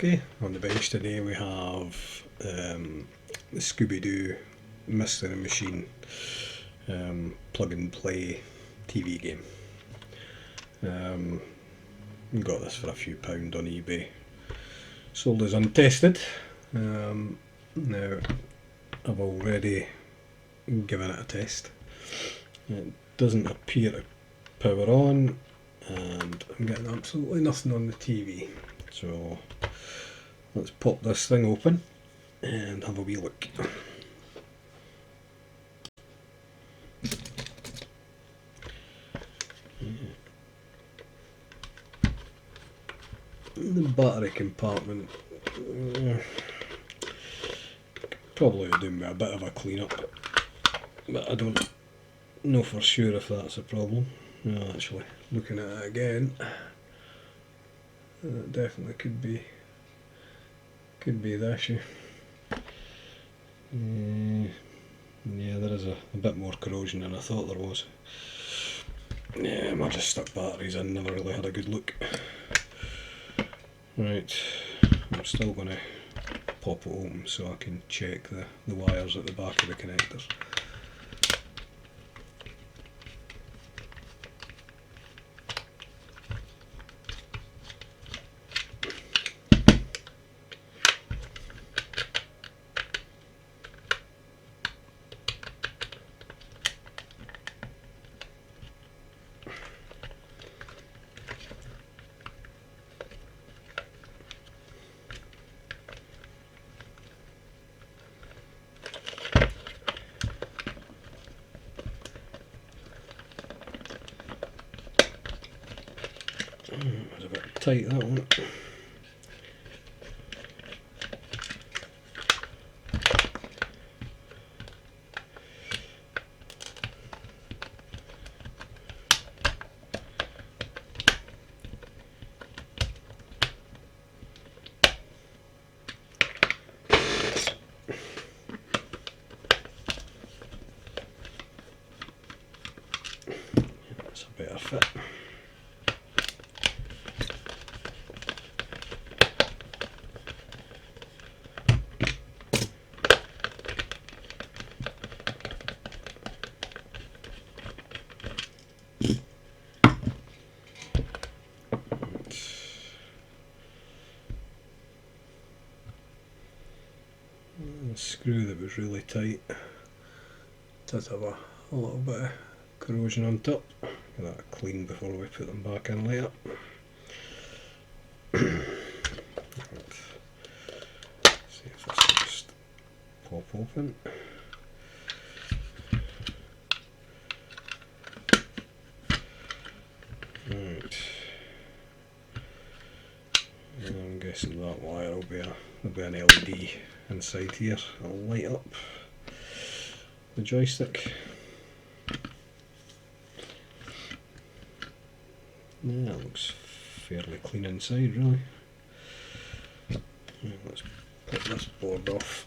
Okay, on the bench today we have the Scooby Doo Mystery Machine plug and play TV game. Got this for a few £few on eBay. Sold as untested. Now I've already given it a test. It doesn't appear to power on, and I'm getting absolutely nothing on the TV. So let's pop this thing open and have a wee look. The battery compartment probably do me a bit of a clean up, but I don't know for sure if that's a problem. No, actually, looking at it again, that definitely could be the issue. Yeah, there is a bit more corrosion than I thought there was. Yeah, I might just stuck batteries in, never really had a good look. Right, I'm still going to pop it open so I can check the wires at the back of the connectors. It was a bit tight, that one. That's a better fit. The screw that was really tight does have a little bit of corrosion on top. Get that clean before we put them back in later. Right. See if this will just pop open. Right. And I'm guessing that wire will be an LED inside here. I'll light up the joystick. Yeah, it looks fairly clean inside, really. Right, let's put this board off.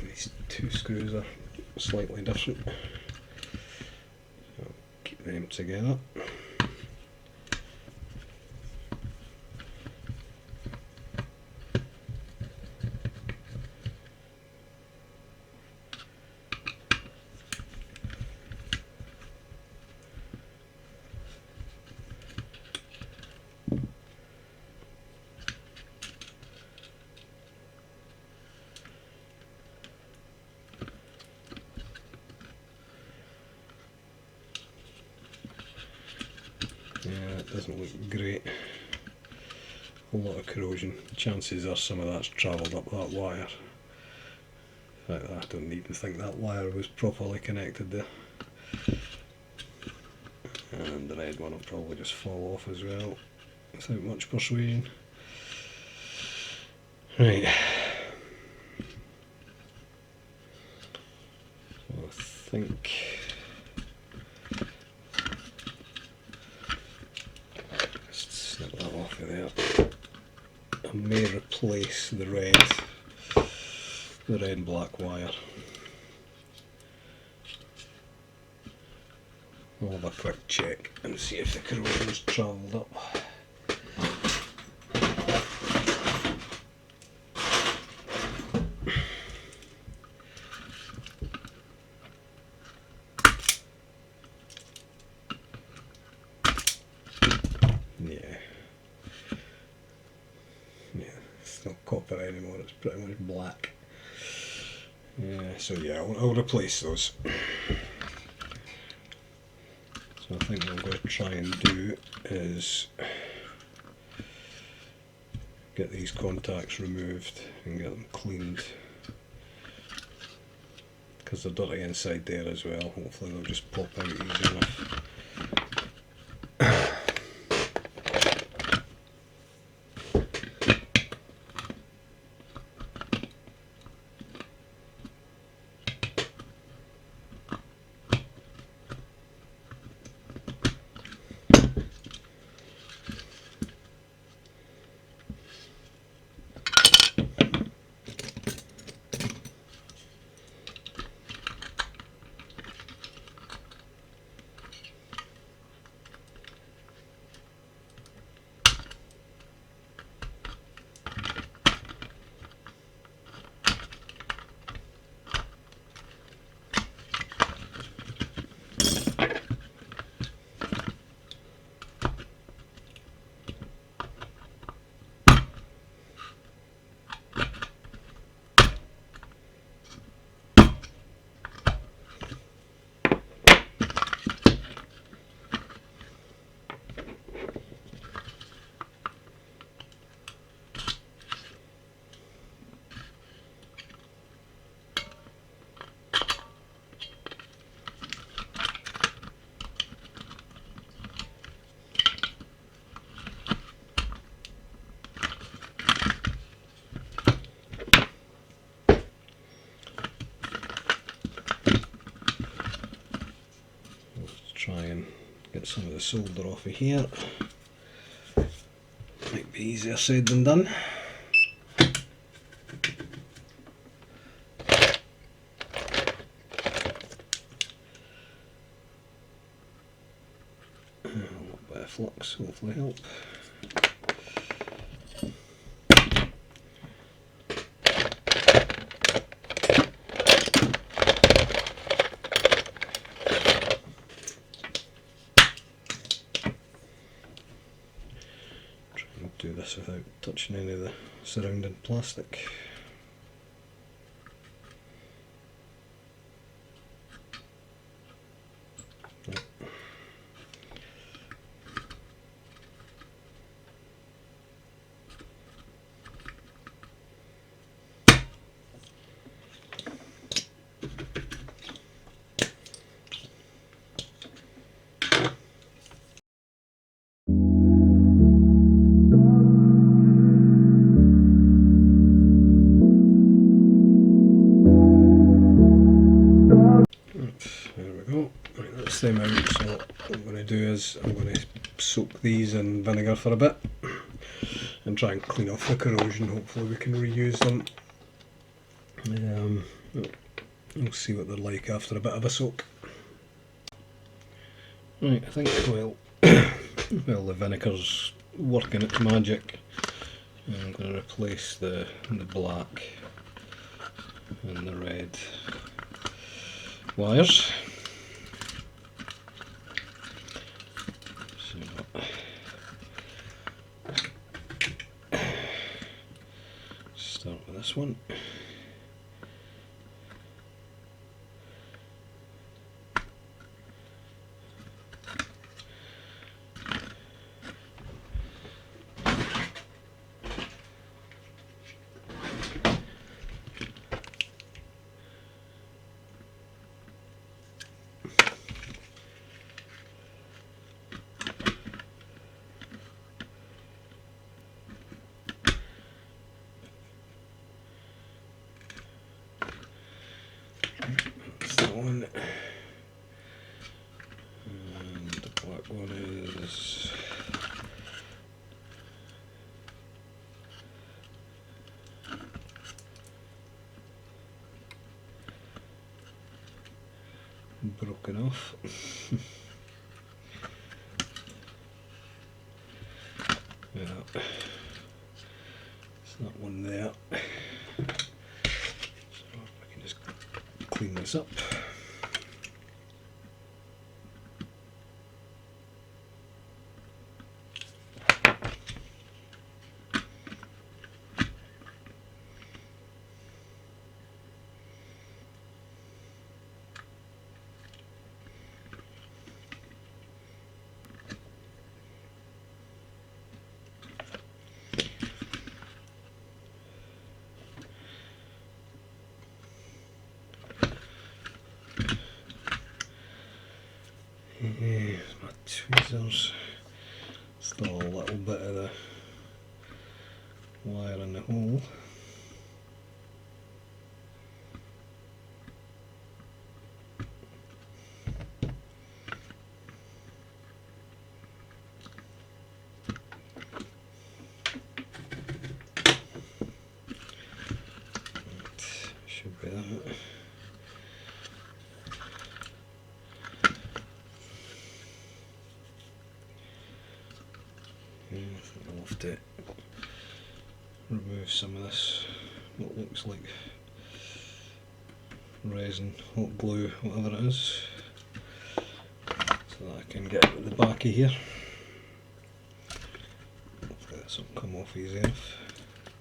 These two screws are slightly different. I'll keep them together. Yeah, it doesn't look great. A lot of corrosion. Chances are some of that's travelled up that wire. In fact, I don't even think that wire was properly connected there. And the red one will probably just fall off as well, without much persuasion. Right. think just snip that off of there. I may replace the red and black wire. I'll have a quick check and see if the corrosion's travelled up. It's not copper anymore, it's pretty much black. So yeah, I'll replace those. So I think what I'm going to try and do is get these contacts removed and get them cleaned, because they're dirty inside there as well. Hopefully they'll just pop out easy enough. Try and get some of the solder off of here. Might be easier said than done. A little bit of flux hopefully help. Do this without touching any of the surrounding plastic. Them out, so what I'm going to do is I'm going to soak these in vinegar for a bit and try and clean off the corrosion. Hopefully we can reuse them. We'll see what they're like after a bit of a soak. Right, I think well the vinegar's working its magic. I'm going to replace the black and the red wires. Start with this one. broken off. Yeah, it's that one there. So I can just clean this up. Here's my tweezers. Still a little bit of the wire in the hole. Should be that. I'll have to remove some of this, what looks like resin, hot glue, whatever it is, so that I can get it at the back of here. Hopefully this will come off easy enough.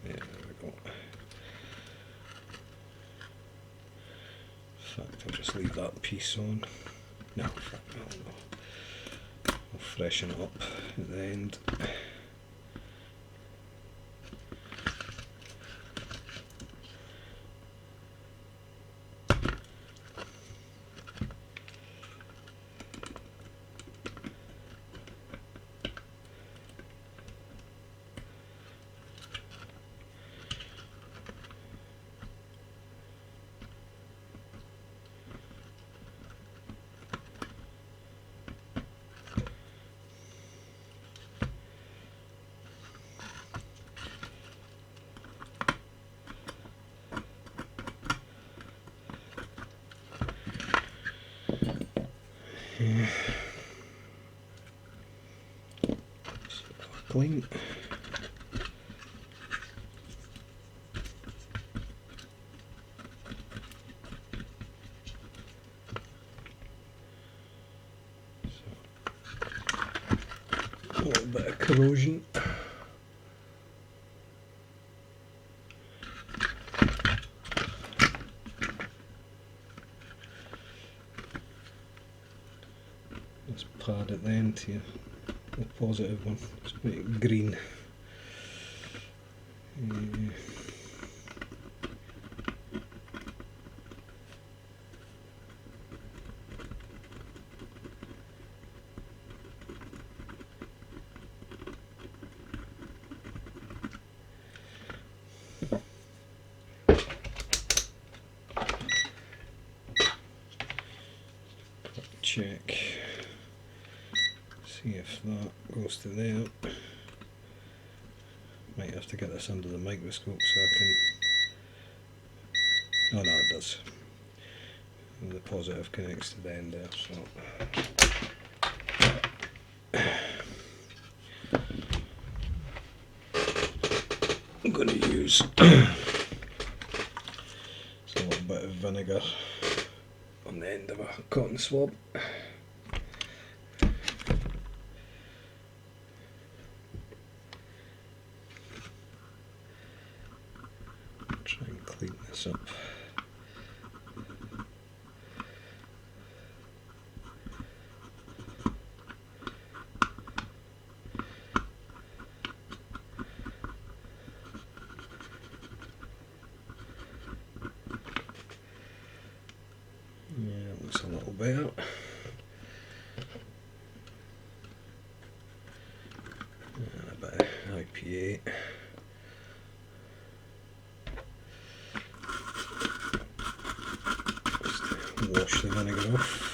Yeah, there we go. In fact, I'll just leave that piece on. No, in fact, I'll freshen it up at the end. Clean. A little bit of corrosion. Let's pad at the end here. The positive one, it's a bit green. Check. See if that goes to there. Might have to get this under the microscope so I can. Oh no, it does. And the positive connects to the end there, so. I'm going to use just a little bit of vinegar on the end of a cotton swab. Try and clean this up. Yeah, it looks a little better. And a bit of IPA. Just wash the vinegar off.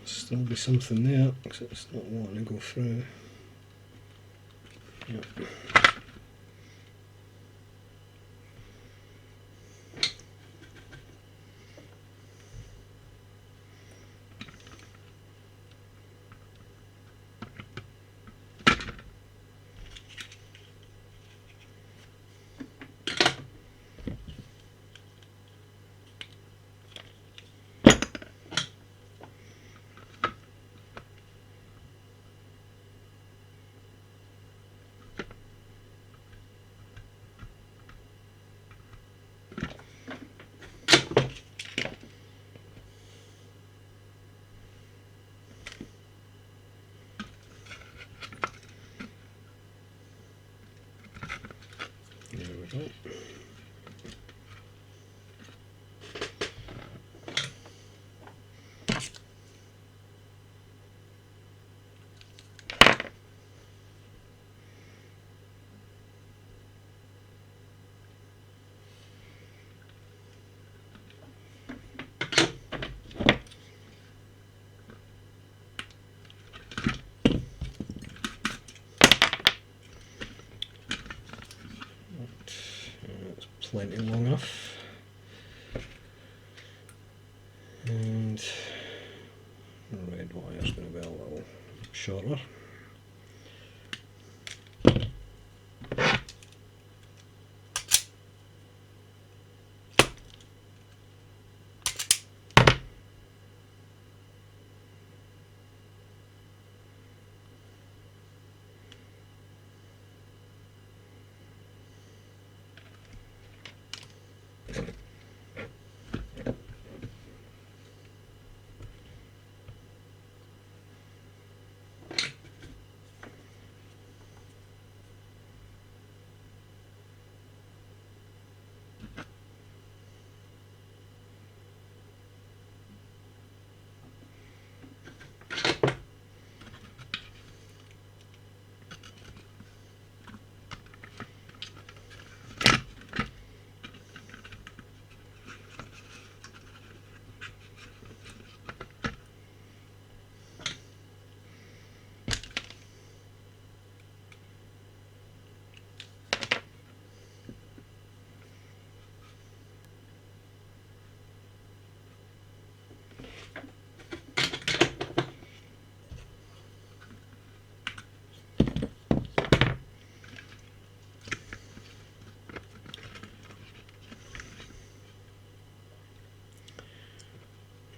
still be something there because it's not wanting to go through. Yep. There we go. That's plenty long enough, and the red wire's going to be a little shorter.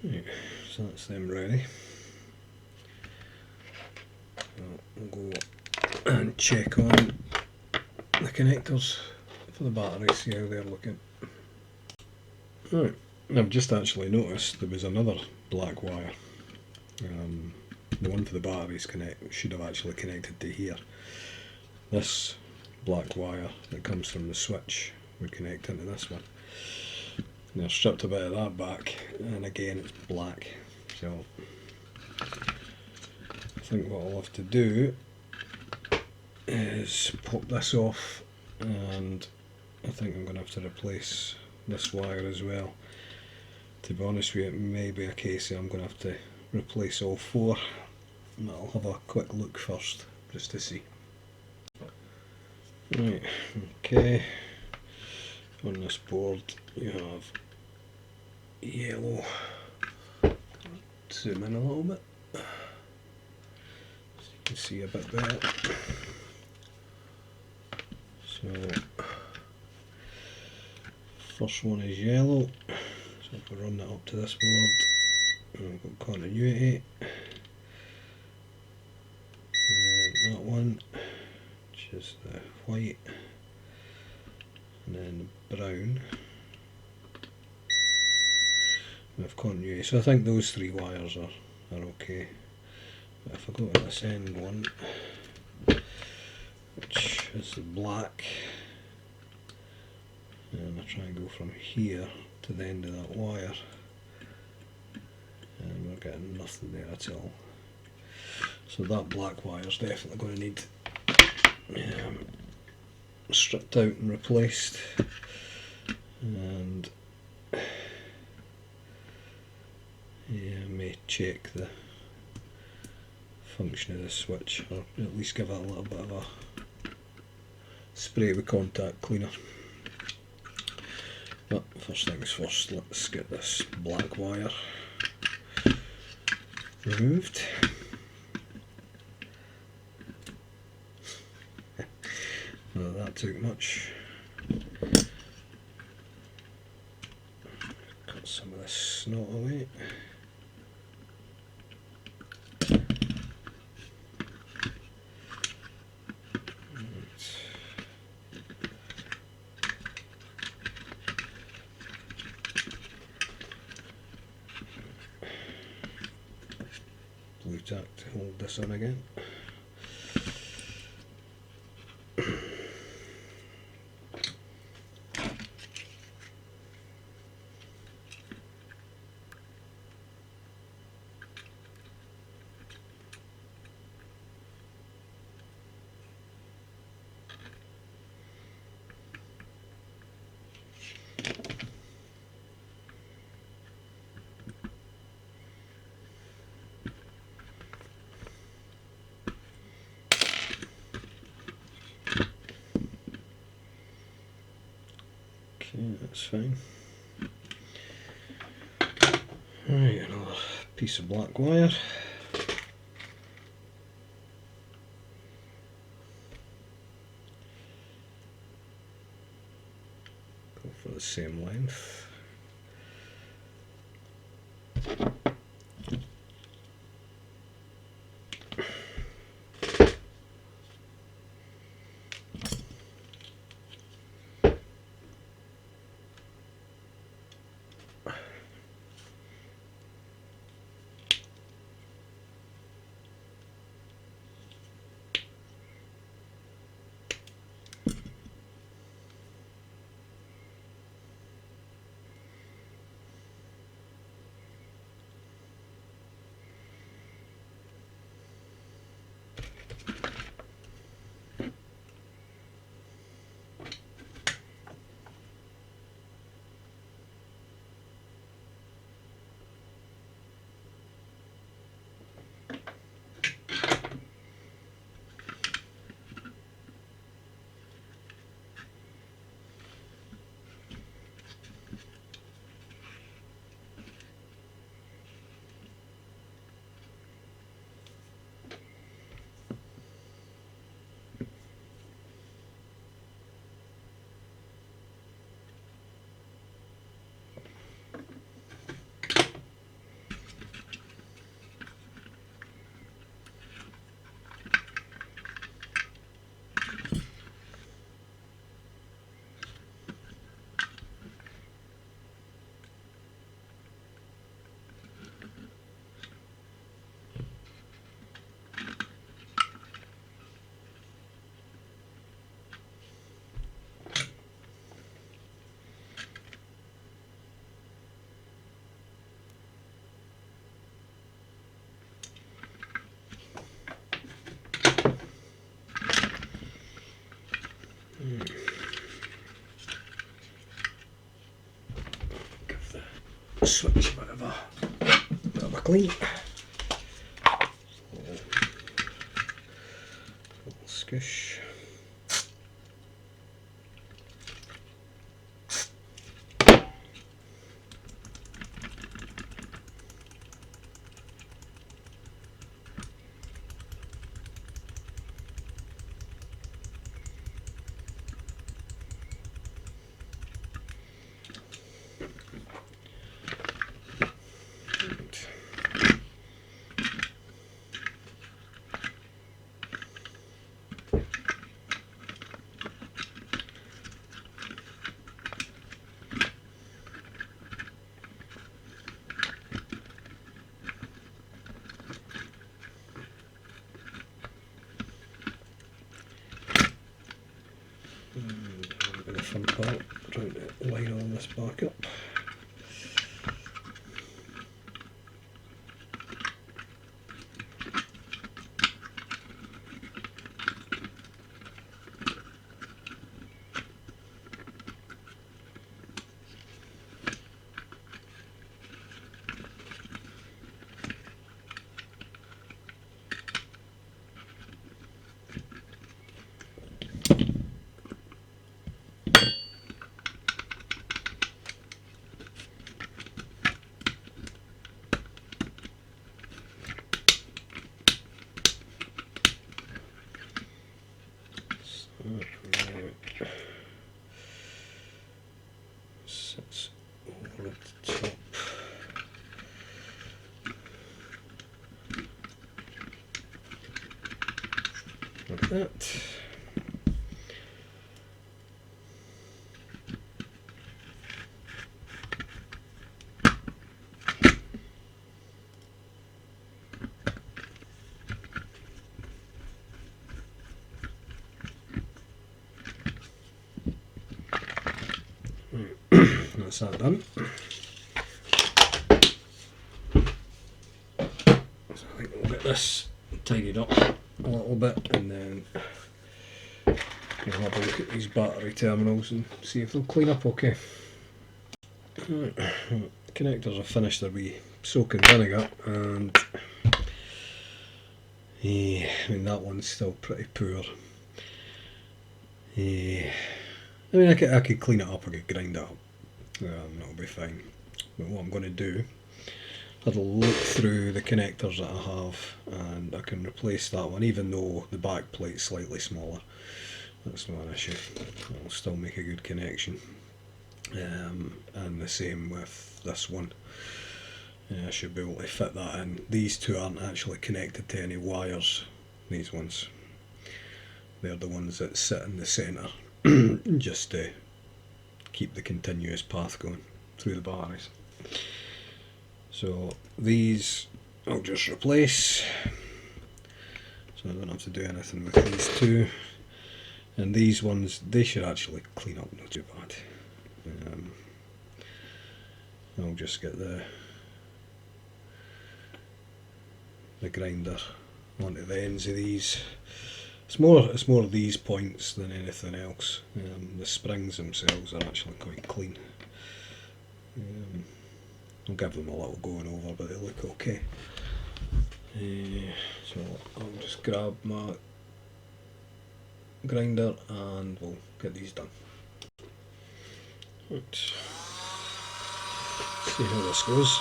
Right, so that's them ready. We'll go and check on the connectors for the batteries, see how they're looking. Right, I've just actually noticed there was another black wire. The one for the batteries should have actually connected to here. This black wire that comes from the switch would connect into this one. Now I've stripped a bit of that back, and again it's black, so I think what I'll have to do is pop this off, and I think I'm going to have to replace this wire as well. To be honest with you, it may be a case that I'm going to have to replace all four, and I'll have a quick look first just to see. Right, okay, on this board you have yellow. Zoom in a little bit so you can see a bit better. So first one is yellow, so if we run that up to this board, we've got continuity, and then that one, which is the white, and then the brown with continuity. So I think those three wires are okay. But if I go to this end one, which is the black, and I try and go from here to the end of that wire, and we're getting nothing there at all. So that black wire is definitely going to need stripped out and replaced. And yeah, I may check the function of the switch, or at least give it a little bit of a spray with contact cleaner. But first things first, let's get this black wire removed. Not that took much. Cut some of this snot away. Blue tack to hold this on again. Okay, that's fine. Right, another piece of black wire. Go for the same length. Give the switch a bit of a clean. Little skish. The front part, trying to line all this back up. that. That's that done. So I think we'll get this tidied up a little bit, and then we'll have a look at these battery terminals and see if they'll clean up okay. Right. Connectors have finished their wee soak in vinegar, and I mean that one's still pretty poor. I mean I could clean it up, I could grind it up. That'll be fine. But what I'm going to do, I'll look through the connectors that I have, and I can replace that one, even though the back plate's slightly smaller. That's not an issue. It'll still make a good connection. And the same with this one. I should be able to fit that in. These two aren't actually connected to any wires, these ones. They're the ones that sit in the centre, just to keep the continuous path going through the batteries. So these I'll just replace, so I don't have to do anything with these two. And these ones, they should actually clean up not too bad. I'll just get the grinder onto the ends of these. It's more these points than anything else. The springs themselves are actually quite clean. I'll give them a little going over, but they look okay. So I'll just grab my grinder and we'll get these done. Right. See how this goes.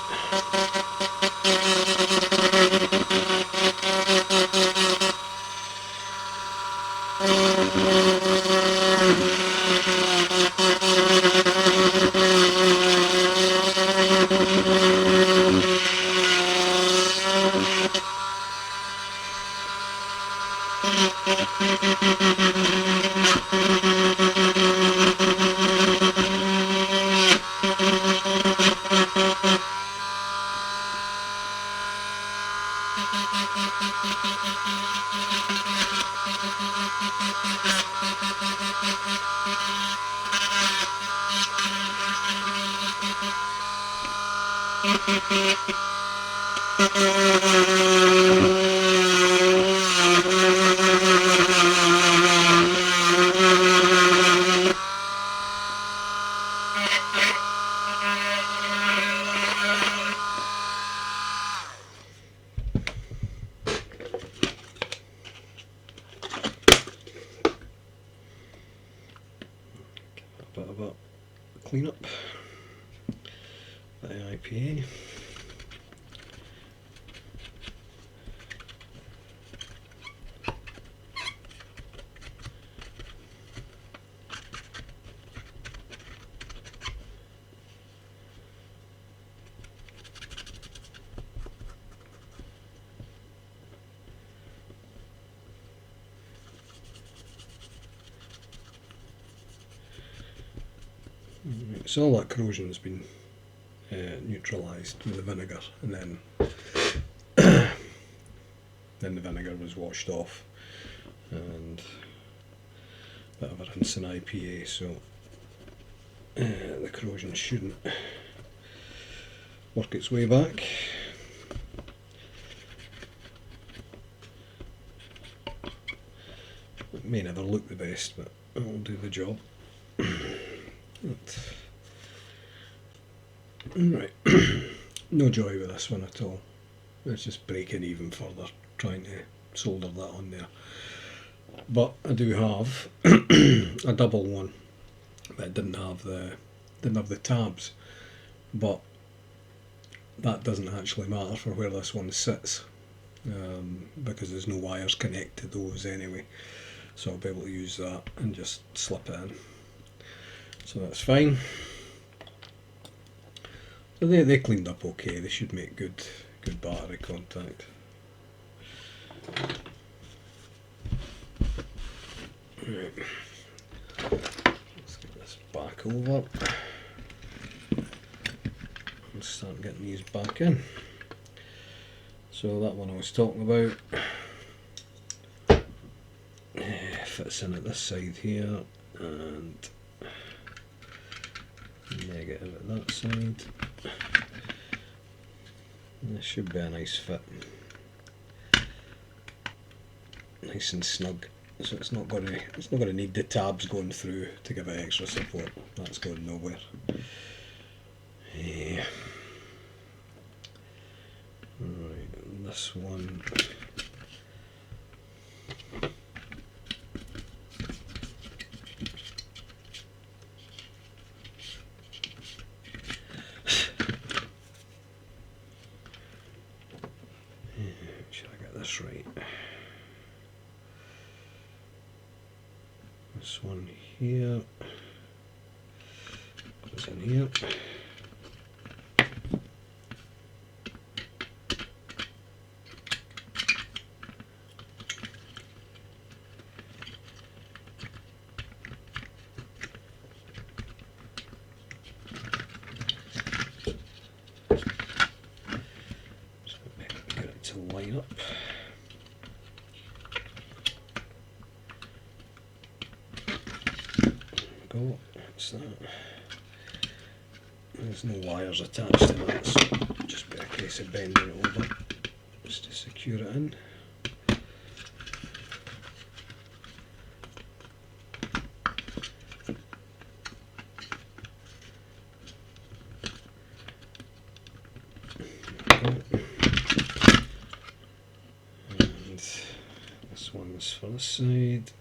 Bit of a clean up, the IPA. So all that corrosion has been neutralised with the vinegar, and then the vinegar was washed off, and a bit of a rinse in IPA, so the corrosion shouldn't work its way back. It may never look the best, but it'll do the job. Right, no joy with this one at all. It's just breaking even further trying to solder that on there. But I do have a double one that didn't have the tabs, but that doesn't actually matter for where this one sits, because there's no wires connected to those anyway. So I'll be able to use that and just slip it in. So that's fine. So they cleaned up okay. They should make good battery contact. Right. Let's get this back over and start getting these back in. So that one I was talking about fits in at this side here and negative at that side. This should be a nice fit, nice and snug. So it's not going to need the tabs going through to give it extra support. That's going nowhere. Yeah. Right, this one. Should I get this right? This one here goes in here. To line up. Go. That's that. There's no wires attached to that, so it'll just be a case of bending it over just to secure it in. This one's for this side.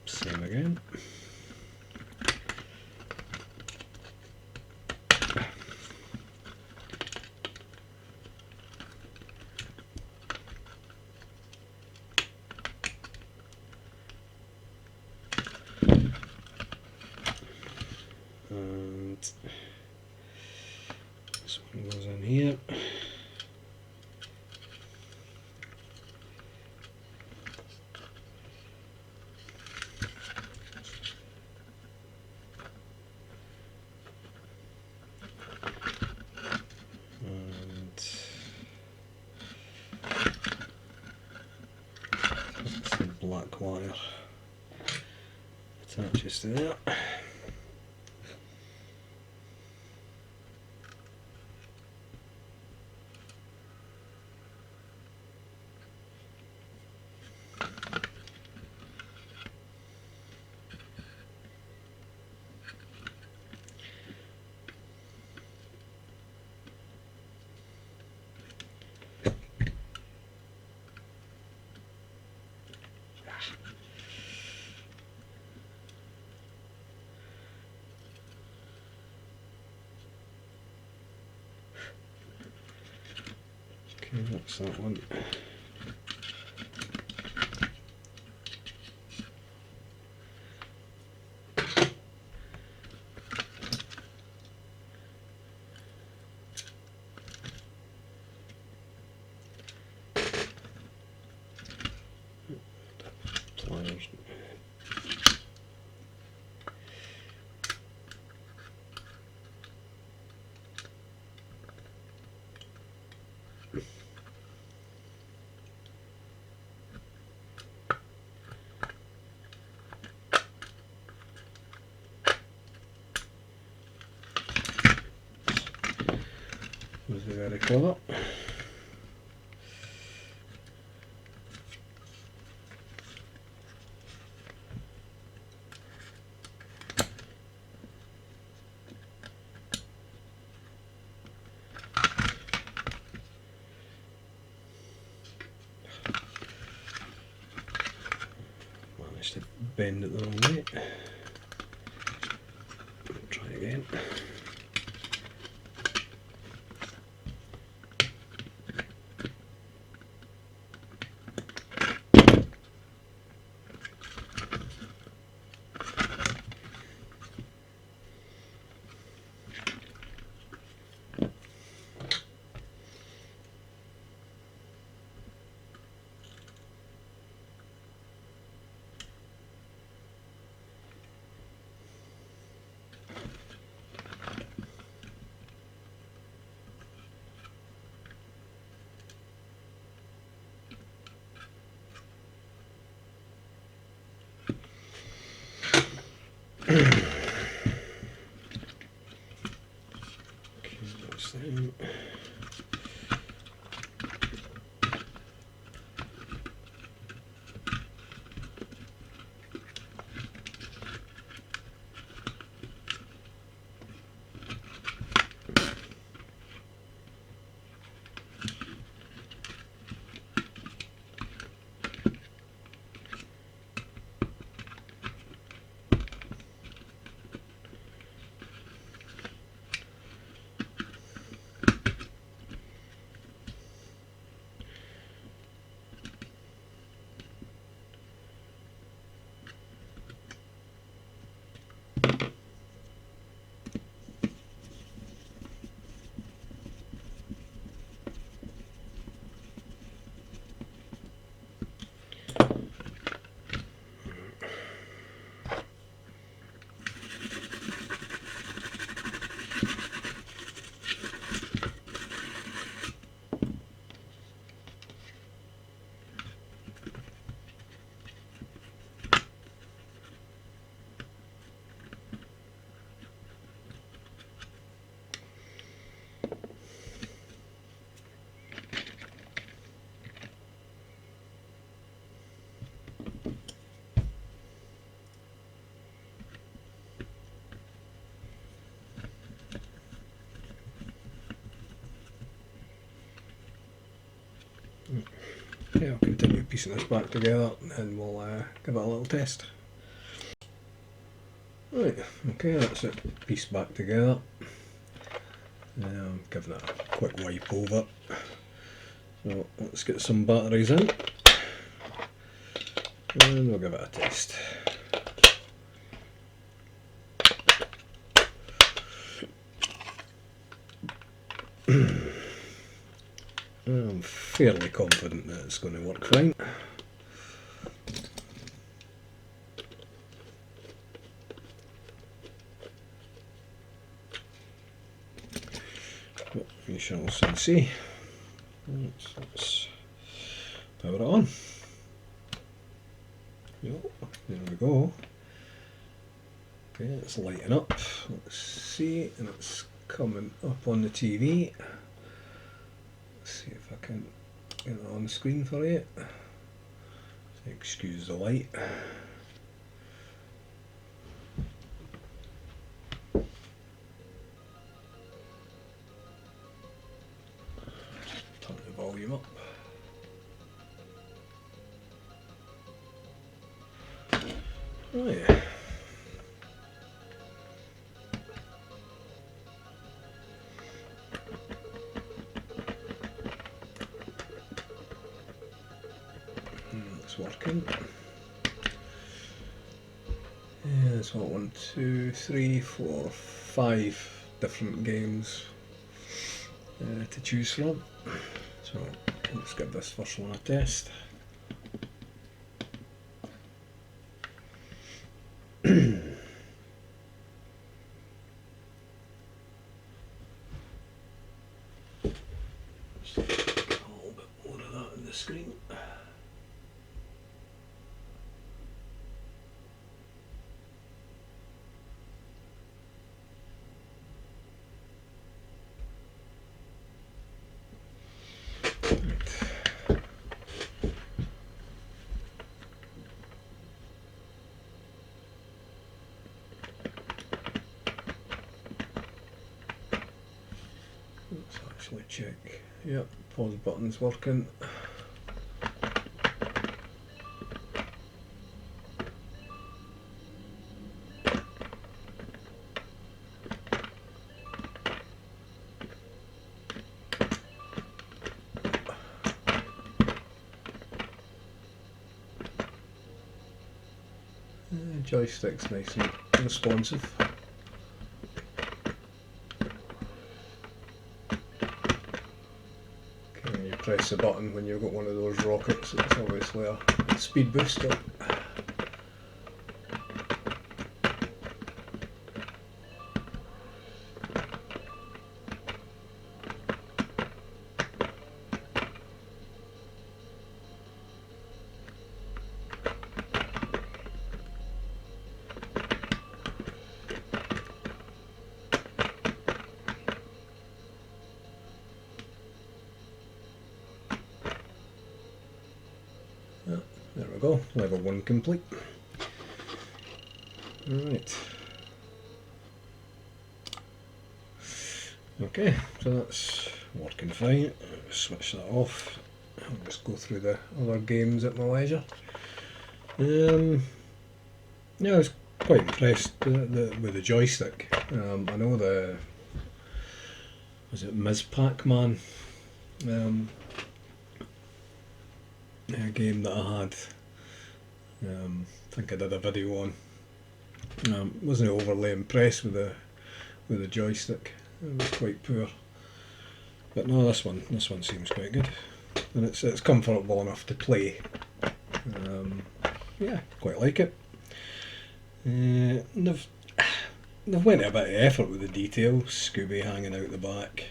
Same again. And this one goes in here. And that's the black wire attaches to that. Okay, that's that one. Pliers. Was very clever. Managed to bend it the wrong way. Try again. That's them. Yeah, I'll continue piecing this back together and we'll give it a little test. Right, okay, that's it pieced back together. Giving it a quick wipe over. So let's get some batteries in and we'll give it a test. I'm fairly confident that it's going to work fine. But we shall soon see. Let's power it on. Yep, there we go. Okay, it's lighting up. Let's see, and it's coming up on the TV. See if I can get it on the screen for you. Excuse the light. Turn the volume up. Right. Working. Yeah, it's what, 1, 2, 3, 4, 5 different games to choose from. So let's give this first one a test. A little bit more of that on the screen. Let's actually check. Yep, pause button's working. Joystick's nice and responsive. Okay, you press the button when you've got one of those rockets, it's obviously a speed booster. There we go, level 1 complete. Right. Okay, so that's working fine. Switch that off. I'll just go through the other games at my leisure. Yeah, I was quite impressed with the joystick. I know was it Ms. Pac-Man a game that I had. I think I did a video on. Wasn't overly impressed with the joystick. It was quite poor. But no, this one seems quite good, and it's comfortable enough to play. Yeah, quite like it. They've went a bit of effort with the details. Scooby hanging out the back.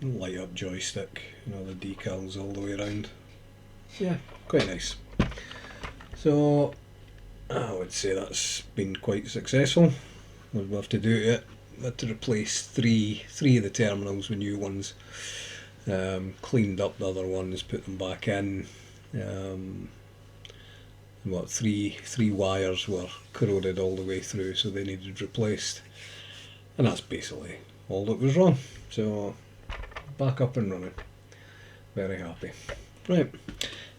Light up joystick, and all the decals all the way around. Yeah, quite nice. So I would say that's been quite successful. What we have to do to it, we had to replace three of the terminals with new ones. Cleaned up the other ones, put them back in. Three wires were corroded all the way through, so they needed replaced, and that's basically all that was wrong. So back up and running. Very happy. Right,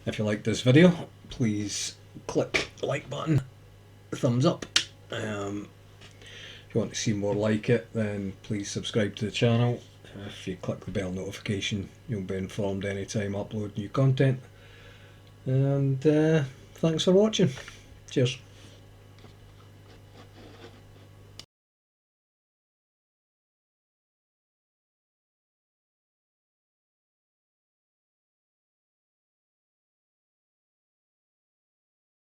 if you liked this video, please click the like button, thumbs up. If you want to see more like it, then please subscribe to the channel. If you click the bell notification, you'll be informed anytime I upload new content. And thanks for watching. Cheers.